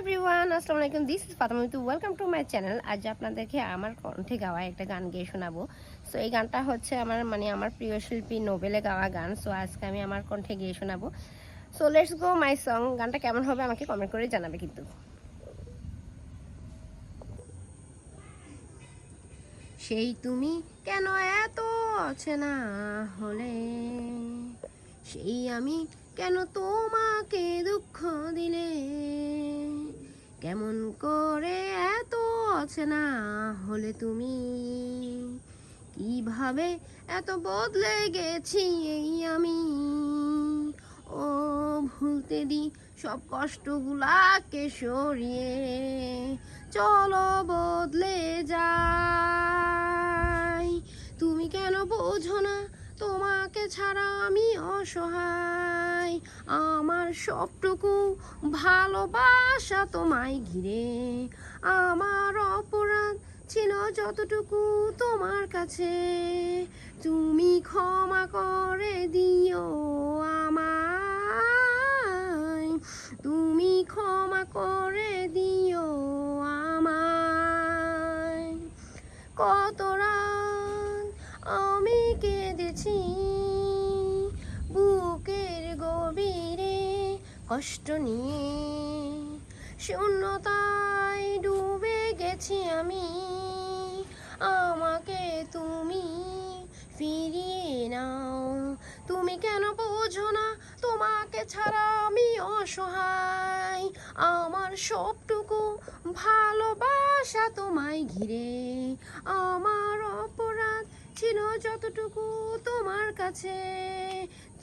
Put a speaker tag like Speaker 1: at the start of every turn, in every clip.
Speaker 1: Everyone, আসসালামু আলাইকুম। This is Fatema Mitu. Welcome to my channel. আজ আপনাদেরকে আমার কণ্ঠে গাওয়া একটা গান গেয়ে শোনাবো। সো এই গানটা হচ্ছে আমার প্রিয় শিল্পী নোবেলে গাওয়া গান। সো আজকে আমি আমার কণ্ঠে গেয়ে শোনাবো। So let's go my song. গানটা কেমন হবে আমাকে কমেন্ট করে জানাবে কিন্তু। সেই তুমি কেন এত অচেনা হলে, সেই আমি কেন তোমাকে দুঃখ দিলে, কেমন করে এত অচেনা হলে তুমি, কিভাবে এত বদলে গেছি এই আমি। ও ভুলতে দি সব কষ্টগুলাকে সরিয়ে, চলো বদলে যাই। তুমি কেন বোঝো না তোমাকে ছাড়া আমি অসহায়, আমার সবটুকু ভালোবাসা তোমায় ঘিরে, আমার অপরাধ ছিল যতটুকু তোমার কাছে, তুমি ক্ষমা করে দিও আমায়, তুমি ক্ষমা করে দিও আমায়। কত রাত আমি কেঁদেছি বুকের গভীরে কষ্ট নিয়ে, শূন্যতায় ডুবে গেছি আমি, আমাকে তুমি ফিরিয়ে নাও। তুমি কেন বোঝো না তোমাকে ছাড়া আমি অসহায়, আমার সবটুকু ভালোবাসা তোমায় ঘিরে, আমার অপরাধ ছিল যতটুকু তোমার কাছে,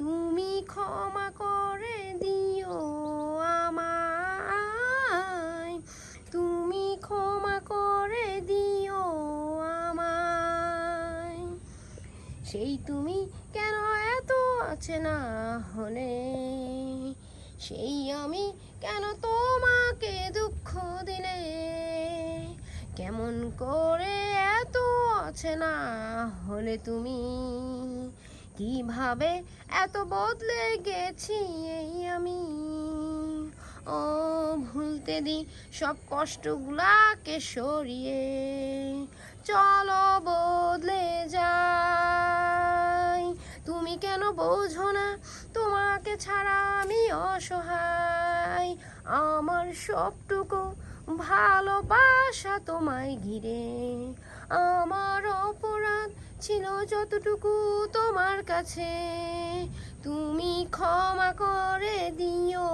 Speaker 1: তুমি ক্ষমা করে দিও আমায়, তুমি ক্ষমা করে দিও আমায়। সেই তুমি কেন এত অচেনা হলে, সেই আমি কেন তোমাকে দুঃখ দিলে, কেমন করে এত অচেনা হলে তুমি, কিভাবে এত বদলে গেছি এই আমি। ও ভুলতে দি সব কষ্টগুলাকে সরিয়ে, চলো বদলে যাই। তুমি কেন বোঝো না তোমাকে ছাড়া আমি অসহায়, আমার সবটুকু ভালোবাসা তোমায় ঘিরে, আমার অপরাধ ছিল যতটুকু তোমার কাছে, তুমি ক্ষমা করে দিও